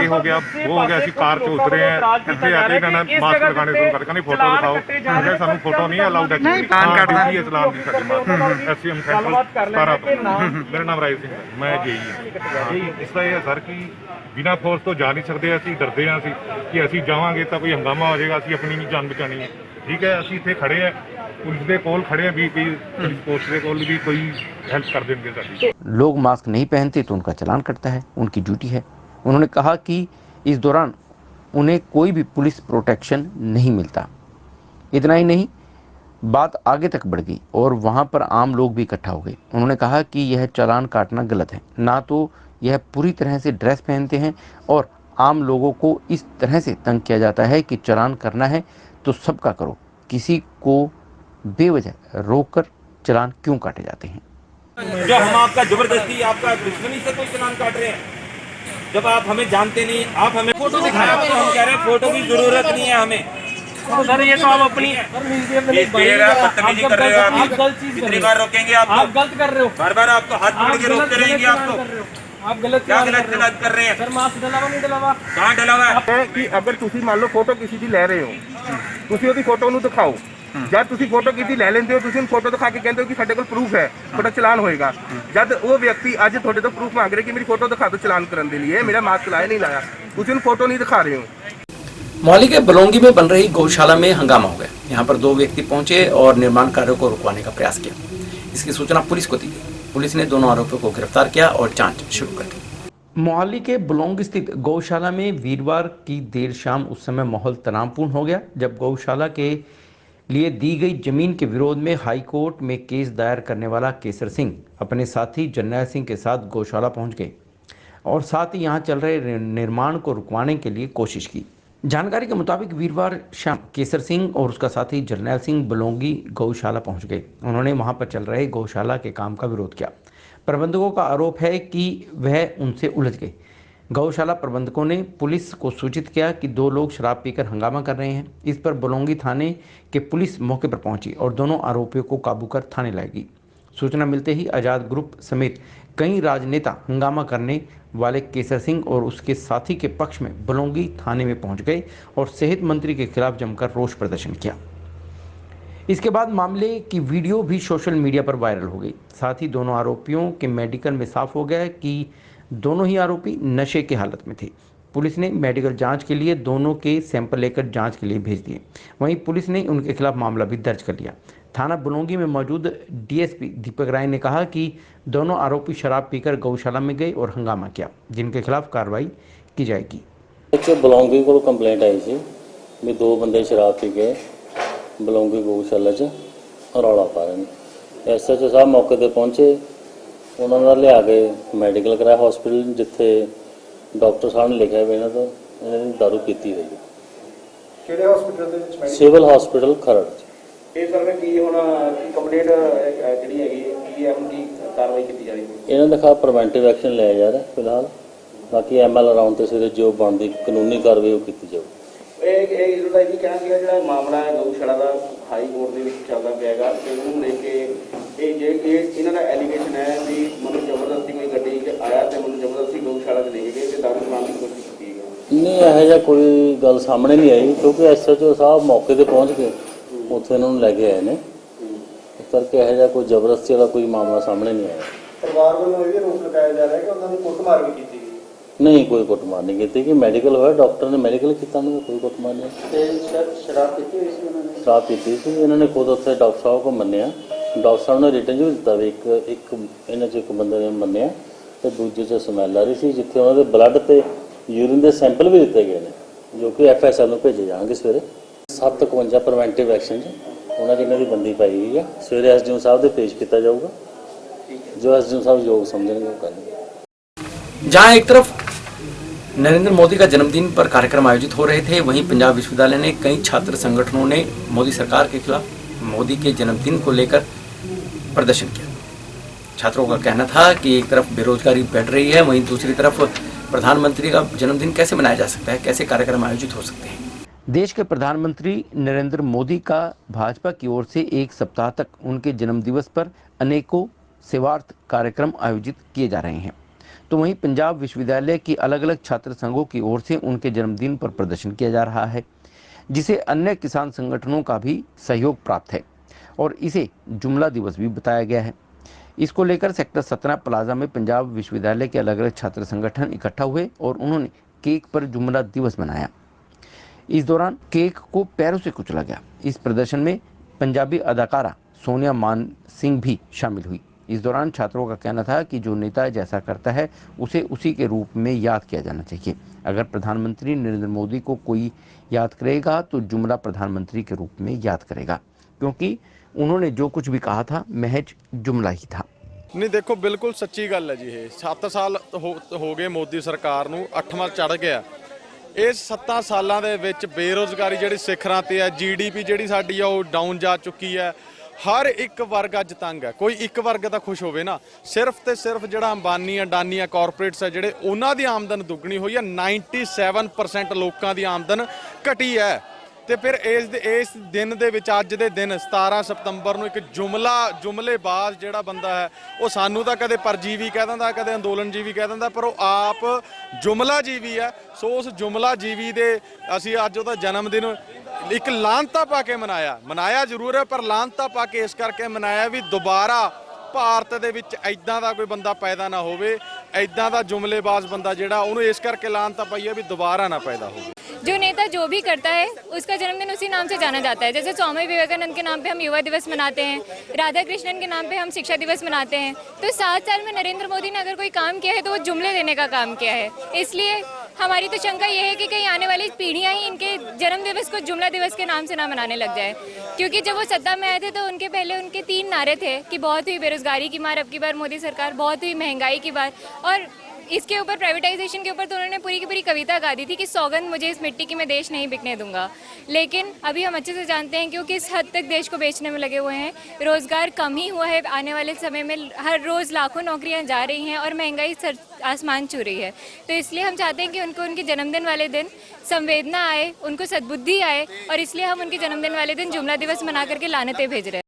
ਇਹ ਹੋ ਗਿਆ ਉਹ ਹੋ ਗਿਆ, ਅਸੀਂ ਕਾਰ ਤੋਂ ਉਤਰੇ ਆ, ਇੱਥੇ ਆ ਕੇ ਕਹਿੰਦਾ ਮਾਸਕ ਲਗਾਣੇ ਸ਼ੁਰੂ ਕਰ ਕਹਿੰਦੇ ਫੋਟੋ ਦਿਖਾਓ, ਕਹਿੰਦੇ ਸਾਨੂੰ ਫੋਟੋ ਨਹੀਂ ਅਲਾਉਡ ਹੈ, ਚਲਾਨ ਕੱਟਦਾ ਹੈ ਚਲਾਨ ਦੀ ਸਾਡੀ ਮਾਸਕ ਐਸਐਮ ਸੈਂਟਰ 17 ਤੋਂ। ਮੇਰਾ ਨਾਮ ਰਾਏ ਸਿੰਘ ਹੈ, ਮੈਂ ਜੀ ਇਸ ਦਾ ਇਹ ਹੈ ਸਰ ਕਿ ਬਿਨਾ ਫੋਰਸ ਤੋਂ ਜਾ ਨਹੀਂ ਸਕਦੇ, ਅਸੀਂ ਡਰਦੇ ਹਾਂ ਕਿ ਅਸੀਂ ਜਾਵਾਂਗੇ ਤਾਂ ਕੋਈ ਹੰਗਾਮਾ ਹੋ ਜਾਏਗਾ, ਅਸੀਂ ਆਪਣੀ ਨਹੀਂ ਜਾਨ ਬਚਾਣੀ ਹੈ। ठीक है ਅਸੀਂ ਇੱਥੇ ਖੜੇ ਆ, ਪੁਲਿਸ ਦੇ ਕੋਲ ਖੜੇ ਆ ਵੀ ਪੁਲਿਸ ਪੋਸਟ ਦੇ ਕੋਲ ਵੀ ਕੋਈ हेल्प कर देंगे साਡੀ। लोग मास्क नहीं पहनते तो उनका चालान कटता है, उनकी ड्यूटी है। उन्होंने कहा कि इस दौरान उन्हें कोई भी पुलिस प्रोटेक्शन नहीं मिलता। इतना ही नहीं, बात आगे तक बढ़ गई और वहाँ पर आम लोग भी इकट्ठा हो गए। उन्होंने कहा कि यह चालान काटना गलत है, ना तो यह पूरी तरह से ड्रेस पहनते हैं और आम लोगों को इस तरह से तंग किया जाता है कि चालान करना है तो सबका करो, किसी को बेवजह रोककर चालान क्यों काटे जाते हैं। जो हम आपका जबरदस्ती आपका दुश्मनी से कोई चालान काट रहे हैं, जब आप हमें जानते नहीं, आप हमें फोटो दिखाया तो हम कह रहे हैं फोटो की जरूरत नहीं है हमें। तो सर ये तो आप अपनी बदतमीजी कर रहे हो, आप कितनी बार रोकेंगे? आप गलत कर रहे हो, बार बार आपको हाथ जोड़ के रोकते रहेंगे। आप गलत क्या गलत कर रहे हैं? सर मास्क डलावा नहीं डलावा, कहाँ डलावा है कि अगर तुसी मान लो फोटो किसी की ले रहे हो, तुसी ਉਹਦੀ ਫੋਟੋ ਨੂੰ ਦਿਖਾਓ। ਜਦ ਤੁਸੀਂ ਫੋਟੋ ਕੀਤੀ ਲੈ ਲੈਂਦੇ ਹੋ, ਤੁਸੀਂ ਉਹਨੂੰ ਫੋਟੋ ਦਿਖਾ ਕੇ ਕਹਿੰਦੇ ਹੋ ਕਿ ਸਾਡੇ ਕੋਲ ਪ੍ਰੂਫ ਹੈ, ਤੁਹਾਡਾ ਚਲਾਨ ਹੋਏਗਾ। ਜਦ ਉਹ ਵਿਅਕਤੀ ਅੱਜ ਤੁਹਾਡੇ ਤੋਂ ਪ੍ਰੂਫ ਮੰਗ ਰਿਹਾ ਕਿ ਮੇਰੀ ਫੋਟੋ ਦਿਖਾ ਦਿਓ ਚਲਾਨ ਕਰਨ ਦੇ लिए, मेरा मास्क लाया नहीं लाया, ਤੁਸੀਂ ਉਹਨੂੰ ਫੋਟੋ नहीं दिखा रहे हो। मोहाली के बलौंगी में बन रही गौशाला में हंगामा हो गया। यहाँ पर 2 व्यक्ति पहुंचे और निर्माण कार्यों को रुकवाने का प्रयास किया। इसकी सूचना पुलिस को दी गई। पुलिस ने दोनों आरोपियों को गिरफ्तार किया और जांच शुरू कर दी। मोहाली के बलौंग स्थित गौशाला में वीरवार की देर शाम उस समय माहौल तनावपूर्ण हो गया जब गौशाला के लिए दी गई जमीन के विरोध में हाई कोर्ट में केस दायर करने वाला केसर सिंह अपने साथी जर्नैल सिंह के साथ गौशाला पहुंच गए और साथ ही यहां चल रहे निर्माण को रुकवाने के लिए कोशिश की। जानकारी के मुताबिक वीरवार शाम केसर सिंह और उसका साथी जर्नैल सिंह बलौंगी गौशाला पहुंच गए। उन्होंने वहां पर चल रहे गौशाला के काम का विरोध किया। प्रबंधकों का आरोप है कि वह उनसे उलझ गए। गौशाला प्रबंधकों ने पुलिस को सूचित किया कि 2 लोग शराब पीकर हंगामा कर रहे हैं। इस पर बलौंगी थाने के पुलिस मौके पर पहुंची और दोनों आरोपियों को काबू कर थाने लाएगी। सूचना मिलते ही आज़ाद ग्रुप समेत कई राजनेता हंगामा करने वाले केसर सिंह और उसके साथी के पक्ष में बलौंगी थाने में पहुंच गए और सेहत मंत्री के खिलाफ जमकर रोष प्रदर्शन किया। इसके बाद मामले की वीडियो भी सोशल मीडिया पर वायरल हो गई। साथ ही दोनों आरोपियों के मेडिकल में साफ हो गया कि दोनों ही आरोपी नशे की हालत में थे। पुलिस ने मेडिकल जांच के लिए दोनों के सैंपल लेकर जांच के लिए भेज दिए। वहीं पुलिस ने उनके खिलाफ मामला भी दर्ज कर लिया। थाना बलौंगी में मौजूद डीएसपी दीपक राय ने कहा कि दोनों आरोपी शराब पीकर गौशाला में गए और हंगामा किया, जिनके खिलाफ कार्रवाई की जाएगी। बलौंगी को कंप्लेंट आई थी भी 2 बंदे शराब पी के बलौंगी गौशाला च रौला पा रहे हैं। SHO साहब मौके पर पहुंचे, उन्होंने लिया के मैडिकल कराया हॉस्पिटल, जिथे डॉक्टर साहब ने लिखा भी इन्हों तो इन्होंने दारू पीती हुई है। सिविल हॉस्पिटल खरड़। इन्होंने दिखा प्रिवेंटिव एक्शन लिया जा रहा है फिलहाल, बाकी ML अराउंड से जो बनती कानूनी कार्रवाई वो की जाए। मामला है गौशाला का हाई कोर्ट के चलता पाएगा, इन्होंने एलीगेशन है भी मैं जबरदस्ती कोई गड्डी आया तो मैं जबरदस्ती गौशाला लेके गए दारू चलाने की कोशिश की। नहीं ਇਹੋ ਜਿਹਾ ਕੋਈ ਗੱਲ ਸਾਹਮਣੇ ਨਹੀਂ ਆਈ ਕਿਉਂਕਿ ਐਸਐਚਓ ਸਾਹਿਬ ਮੌਕੇ ਤੇ ਪਹੁੰਚ ਕੇ ਉੱਥੇ ਇਹਨਾਂ ਨੂੰ ਲੈ ਕੇ ਆਏ ਨੇ ਇਸ ਕਰਕੇ ਇਹੋ ਜਿਹਾ ਕੋਈ ਜ਼ਬਰਦਸਤੀ ਵਾਲਾ ਕੋਈ ਮਾਮਲਾ ਸਾਹਮਣੇ ਨਹੀਂ ਆਇਆ। ਪਰਿਵਾਰ ਵੱਲੋਂ ਇਹ ਵੀ ਆਰੋਪ ਲਗਾਇਆ ਜਾ ਰਿਹਾ ਕਿ ਉਹਨਾਂ ਦੀ ਕੁੱਟਮਾਰ ਵੀ ਕੀਤੀ ਗਈ। ਨਹੀਂ ਕੋਈ ਕੁੱਟਮਾਰ ਨਹੀਂ ਕੀਤੀ ਕਿ ਮੈਡੀਕਲ ਹੋਇਆ ਡਾਕਟਰ ਨੇ ਮੈਡੀਕਲ ਕੀਤਾ ਉਹਨਾਂ ਦਾ ਕੋਈ ਕੁੱਟਮਾਰ ਨਹੀਂ। ਤੇ ਸ਼ਰਾਬ ਪੀਤੀ ਹੋਈ ਸੀ ਉਹਨਾਂ ਨੇ? ਸ਼ਰਾਬ ਪੀਤੀ ਸੀ ਇਹਨਾਂ ਨੇ ਖੁਦ ਉੱਥੇ ਡਾਕਟਰ ਸਾਹਿਬ ਕੋਲ ਮੰਨਿਆ ਡਾਕਟਰ ਸਾਹਿਬ ਨੇ ਰਿਟਨ ਵੀ ਦਿੱਤਾ ਵੀ ਇੱਕ ਇਹਨਾਂ 'ਚ ਇੱਕ ਬੰਦੇ ਨੇ ਮੰਨਿਆ ਤੇ ਦੂਜੇ 'ਚ ਸਮੈਲ ਆ ਰਹੀ ਸੀ ਜਿੱਥੇ ਉਹਨਾਂ ਦੇ ਬਲੱਡ ਤੇ यूरिन के सैंपल भी दिते गए हैं जो कि FSL में भेजे जाएंगे सवेरे 751 प्रिवेंटिव एक्शन उन्होंने जिन्हों की बंदी पाई गई है सवेरे SDO साहब से पेश किया जाऊगा जो SDO साहब योग समझेंगे वो करेंगे। जहां एक तरफ नरेंद्र मोदी का जन्मदिन पर कार्यक्रम आयोजित हो रहे थे वहीं पंजाब विश्वविद्यालय ने कई छात्र संगठनों ने मोदी सरकार के खिलाफ मोदी के जन्मदिन को लेकर प्रदर्शन किया। छात्रों का कहना था कि एक तरफ बेरोजगारी बढ़ रही है वहीं दूसरी तरफ प्रधानमंत्री का जन्मदिन कैसे मनाया जा सकता है, कैसे कार्यक्रम आयोजित हो सकते हैं। देश के प्रधानमंत्री नरेंद्र मोदी का भाजपा की ओर से एक सप्ताह तक उनके जन्मदिवस पर अनेकों सेवार्थ कार्यक्रम आयोजित किए जा रहे हैं तो वहीं पंजाब विश्वविद्यालय की अलग अलग छात्र संघों की ओर से उनके जन्मदिन पर प्रदर्शन किया जा रहा है जिसे अन्य किसान संगठनों का भी सहयोग प्राप्त है और इसे जुमला दिवस भी बताया गया है। इसको लेकर सेक्टर 17 प्लाजा में पंजाब विश्वविद्यालय के अलग अलग छात्र संगठन इकट्ठा हुए और उन्होंने केक पर जुमला दिवस मनाया। इस दौरान केक को पैरों से कुचला गया। इस प्रदर्शन में पंजाबी अदाकारा सोनिया मान सिंह भी शामिल हुई। इस दौरान छात्रों का कहना था कि जो नेता जैसा करता है उसे उसी के रूप में याद किया जाना चाहिए। अगर प्रधानमंत्री नरेंद्र मोदी को कोई याद करेगा तो जुमला प्रधानमंत्री के रूप में याद करेगा क्योंकि उन्होंने जो कुछ भी कहा था महज जुमला ही था। नहीं देखो बिल्कुल सच्ची गल है जी ये 7 साल हो गए मोदी सरकार नूं 8वां चढ़ गया। इस 7 सालों के विच बेरोजगारी जिहड़ी सिखरां ते है GDP जिहड़ी साडी आ ओह डाउन जा चुकी है। हर एक वर्ग अज तंग है कोई एक वर्ग तो खुश होवे ना सिर्फ तो सिर्फ जिहड़ा अंबानी अडानी है कॉरपोरेट्स है जिहड़े उन्हां दी आमदन दुगनी हुई है 97% लोकां दी आमदन घटी है। तो फिर इस दिन दे विच अज दे दिन 17 सितंबर नूं एक जुमलेबाज जिहड़ा बंदा है वो सानू तां कदे परजीवी कह दिंदा कदे अंदोलनजीवी कह दिंदा पर वो आप जुमला जीवी है। सो उस जुमला जीवी दे असीं अज उहदा जन्मदिन एक लानता पा के मनाया जरूर है पर लानता पा के इस करके मनाया भी दोबारा ਭਾਰਤ ਦੇ ਵਿੱਚ ਐਦਾਂ ਦਾ ਕੋਈ ਬੰਦਾ ਪੈਦਾ ਨਾ ਹੋਵੇ ਐਦਾਂ ਦਾ जुमलेबाज बंदा ਜਿਹੜਾ ਉਹਨੂੰ ਇਸ ਕਰਕੇ ਲਾਨਤਾ ਪਾਈ ਹੈ भी दोबारा ना पैदा हो। जो नेता जो भी करता है उसका जन्मदिन उसी नाम से जाना जाता है। जैसे स्वामी विवेकानंद के नाम पे हम युवा दिवस मनाते हैं, राधा कृष्णन के नाम पे हम शिक्षा दिवस मनाते हैं। तो 7 साल में नरेंद्र मोदी ने अगर कोई काम किया है तो वो जुमले देने का काम किया है। इसलिए हमारी तो शंका ये है कि कहीं आने वाली पीढ़ियाँ ही इनके जन्म दिवस को जुमला दिवस के नाम से ना मनाने लग जाए क्योंकि जब वो सत्ता में आए थे तो उनके पहले उनके 3 नारे थे कि बहुत हुई बेरोजगारी की मार अब की बार मोदी सरकार, बहुत हुई महंगाई की बार और इसके ऊपर प्राइवेटाइजेशन के ऊपर तो उन्होंने पूरी की पूरी कविता गा दी थी कि सौगंध मुझे इस मिट्टी की मैं देश नहीं बिकने दूंगा। लेकिन अभी हम अच्छे से जानते हैं कि वो किस हद तक देश को बेचने में लगे हुए हैं। रोज़गार कम ही हुआ है, आने वाले समय में हर रोज़ लाखों नौकरियां जा रही हैं और महंगाई आसमान छू रही है। तो इसलिए हम चाहते हैं कि उनको उनके जन्मदिन वाले दिन संवेदना आए, उनको सद्बुद्धि आए और इसलिए हम उनके जन्मदिन वाले दिन जुमला दिवस मना करके लानतें भेज रहे हैं।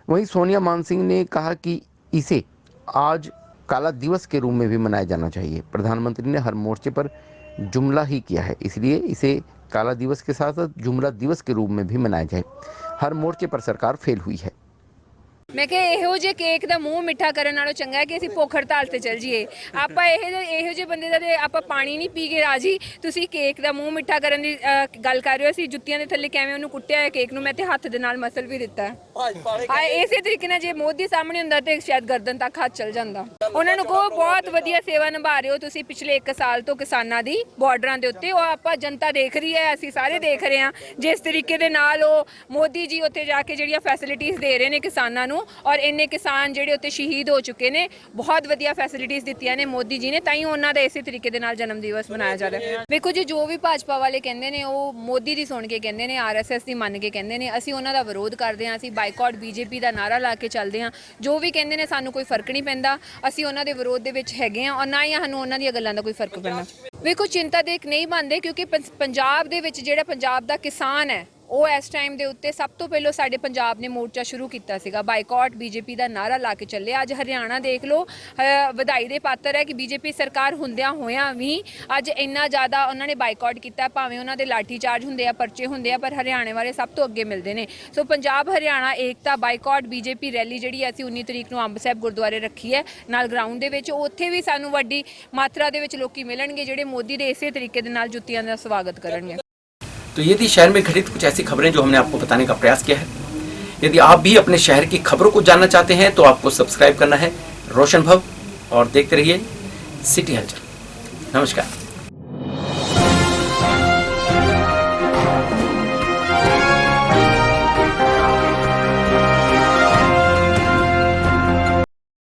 वहीं सोनिया मान सिंह ने कहा कि इसे आज काला दिवस के रूप में भी मनाया जाना चाहिए। प्रधानमंत्री ने हर मोर्चे पर जुमला ही किया है, इसलिए इसे काला दिवस के साथ साथ जुमला दिवस के रूप में भी मनाया जाए। हर मोर्चे पर सरकार फेल हुई है। मैं कहा ਇਹੋ ਜਿਹੇ ਕੇਕ ਦਾ ਮੂੰਹ ਮਿੱਠਾ ਕਰਨ ਨਾਲੋਂ ਚੰਗਾ ਹੈ ਕਿ ਅਸੀਂ ਭੁੱਖ ਹੜਤਾਲ ਤੇ ਚੱਲ ਜਾਈਏ। ਆਪਾਂ ਇਹੋ ਜਿਹੇ ਬੰਦੇ ਦਾ ਤੇ ਆਪਾਂ ਪਾਣੀ ਨਹੀਂ ਪੀ ਕੇ ਰਾਜੀ, ਤੁਸੀਂ ਕੇਕ ਦਾ ਮੂੰਹ ਮਿੱਠਾ ਕਰਨ ਦੀ ਗੱਲ ਕਰ ਰਹੇ ਹੋ। ਅਸੀਂ ਜੁੱਤੀਆਂ ਦੇ ਥੱਲੇ ਕਿਵੇਂ ਉਹਨੂੰ ਕੁੱਟਿਆ ਹੈ ਕੇਕ ਨੂੰ, ਮੈਂ ਤੇ ਹੱਥ ਦੇ ਨਾਲ ਮਸਲ ਵੀ ਦਿੱਤਾ ਹੈ। ਇਸੇ ਤਰੀਕੇ ਨਾਲ ਜੇ ਮੋਦੀ ਸਾਹਮਣੇ ਹੁੰਦਾ ਤੇ ਸ਼ਾਇਦ ਗਰਦਨ ਤੱਕ ਹੱਥ ਚੱਲ ਜਾਂਦਾ। ਉਹਨਾਂ ਨੂੰ ਕਹੋ ਬਹੁਤ ਵਧੀਆ ਸੇਵਾ ਨਿਭਾ ਰਹੇ ਹੋ ਤੁਸੀਂ ਪਿਛਲੇ 1 ਸਾਲ ਤੋਂ ਕਿਸਾਨਾਂ ਦੀ ਬਾਰਡਰਾਂ ਦੇ ਉੱਤੇ। ਉਹ ਆਪਾਂ ਜਨਤਾ ਦੇਖ ਰਹੀ ਹੈ, ਅਸੀਂ ਸਾਰੇ ਦੇਖ ਰਹੇ ਹਾਂ ਜਿਸ ਤਰੀਕੇ ਦੇ ਨਾਲ ਉਹ ਮੋਦੀ ਜੀ ਉੱਥੇ ਜਾ ਕੇ ਜਿਹੜੀਆਂ ਫੈਸਿਲਿਟੀਜ਼ ਦੇ ਰਹੇ ਨੇ ਕਿਸਾਨਾਂ ਨੂੰ और इन्ने किसान ਜਿਹੜੇ ਉੱਤੇ ਸ਼ਹੀਦ ਹੋ ਚੁੱਕੇ ਨੇ, ਬਹੁਤ ਵਧੀਆ ਫੈਸਿਲਿਟੀਆਂ ਦਿੱਤੀਆਂ ਨੇ ਮੋਦੀ ਜੀ ਨੇ, ਤਾਂ ਹੀ ਉਹਨਾਂ ਦਾ ਇਸੇ ਤਰੀਕੇ ਦੇ ਨਾਲ ਜਨਮ ਦਿਵਸ ਮਨਾਇਆ ਜਾ ਰਿਹਾ ਹੈ। ਵੇਖੋ ਜੀ ਜੋ ਵੀ ਭਾਜਪਾ ਵਾਲੇ ਕਹਿੰਦੇ ਨੇ ਉਹ ਮੋਦੀ ਦੀ ਸੁਣ ਕੇ ਕਹਿੰਦੇ ਨੇ, RSS ਦੀ ਮੰਨ ਕੇ ਕਹਿੰਦੇ ਨੇ। ਅਸੀਂ ਉਹਨਾਂ ਦਾ ਵਿਰੋਧ ਕਰਦੇ ਹਾਂ, ਅਸੀਂ ਬਾਈਕਾਟ BJP ਦਾ ਨਾਰਾ ਲਾ ਕੇ ਚੱਲਦੇ ਹਾਂ। ਜੋ ਵੀ ਕਹਿੰਦੇ ਨੇ ਸਾਨੂੰ ਕੋਈ ਫਰਕ ਨਹੀਂ ਪੈਂਦਾ, ਅਸੀਂ ਉਹਨਾਂ ਦੇ ਵਿਰੋਧ ਦੇ ਵਿੱਚ ਹੈਗੇ ਹਾਂ ਔਰ ਨਾ ਹੀ ਸਾਨੂੰ ਉਹਨਾਂ ਦੀਆਂ ਗੱਲਾਂ ਦਾ ਕੋਈ ਫਰਕ ਪੈਂਦਾ। ਵੇਖੋ ਚਿੰਤਾ ਦੇਖ ਨਹੀਂ ਮੰਨਦੇ ਕਿਉਂਕਿ ਪੰਜਾਬ ਦੇ ਵਿੱਚ ਜਿਹੜਾ ਪੰਜਾਬ ਦਾ ਕਿਸਾਨ ਹੈ ਉਹ ਇਸ ਟਾਈਮ ਦੇ ਉੱਤੇ ਸਭ ਤੋਂ ਪਹਿਲਾਂ ਸਾਡੇ ਪੰਜਾਬ ਨੇ ਮੋਰਚਾ ਸ਼ੁਰੂ ਕੀਤਾ ਸੀਗਾ, ਬਾਈਕਾਟ ਬੀਜੇਪੀ ਦਾ ਨਾਰਾ ਲਾ ਕੇ ਚੱਲੇ। ਅੱਜ ਹਰਿਆਣਾ ਦੇਖ ਲਓ, ਵਧਾਈ ਦੇ ਪਾਤਰ ਹੈ ਕਿ ਬੀਜੇਪੀ ਸਰਕਾਰ ਹੁੰਦਿਆਂ ਹੋਇਆਂ ਵੀ ਅੱਜ ਇੰਨਾ ਜ਼ਿਆਦਾ ਉਹਨਾਂ ਨੇ ਬਾਈਕਾਟ ਕੀਤਾ। ਭਾਵੇਂ ਉਹਨਾਂ ਦੇ ਲਾਠੀ ਚਾਰਜ ਹੁੰਦੇ ਆ, ਪਰਚੇ ਹੁੰਦੇ ਆ, ਪਰ ਹਰਿਆਣੇ ਵਾਲੇ ਸਭ ਤੋਂ ਅੱਗੇ ਮਿਲਦੇ ਨੇ। ਸੋ ਪੰਜਾਬ ਹਰਿਆਣਾ ਏਕਤਾ ਬਾਈਕਾਟ ਬੀਜੇਪੀ ਰੈਲੀ ਜਿਹੜੀ ਅਸੀਂ 19 ਤਰੀਕ ਨੂੰ ਅੰਬ ਸਾਹਿਬ ਗੁਰਦੁਆਰੇ ਰੱਖੀ ਹੈ ਨਾਲ ਗਰਾਊਂਡ ਦੇ ਵਿੱਚ, ਉੱਥੇ ਵੀ ਸਾਨੂੰ ਵੱਡੀ ਮਾਤਰਾ ਦੇ ਵਿੱਚ ਲੋਕੀ मिलेंगे ਜਿਹੜੇ मोदी ਦੇ ਇਸੇ ਤਰੀਕੇ ਦੇ ਨਾਲ ਜੁੱਤੀਆਂ ਦਾ ਸਵਾਗਤ ਕਰਨਗੇ। तो ये थी शहर में घटित कुछ ऐसी खबरें जो हमने आपको बताने का प्रयास किया है। यदि आप भी अपने शहर की खबरों को जानना चाहते हैं तो आपको सब्सक्राइब करना है रोशन भव और देखते रहिए सिटी हलचल। नमस्कार।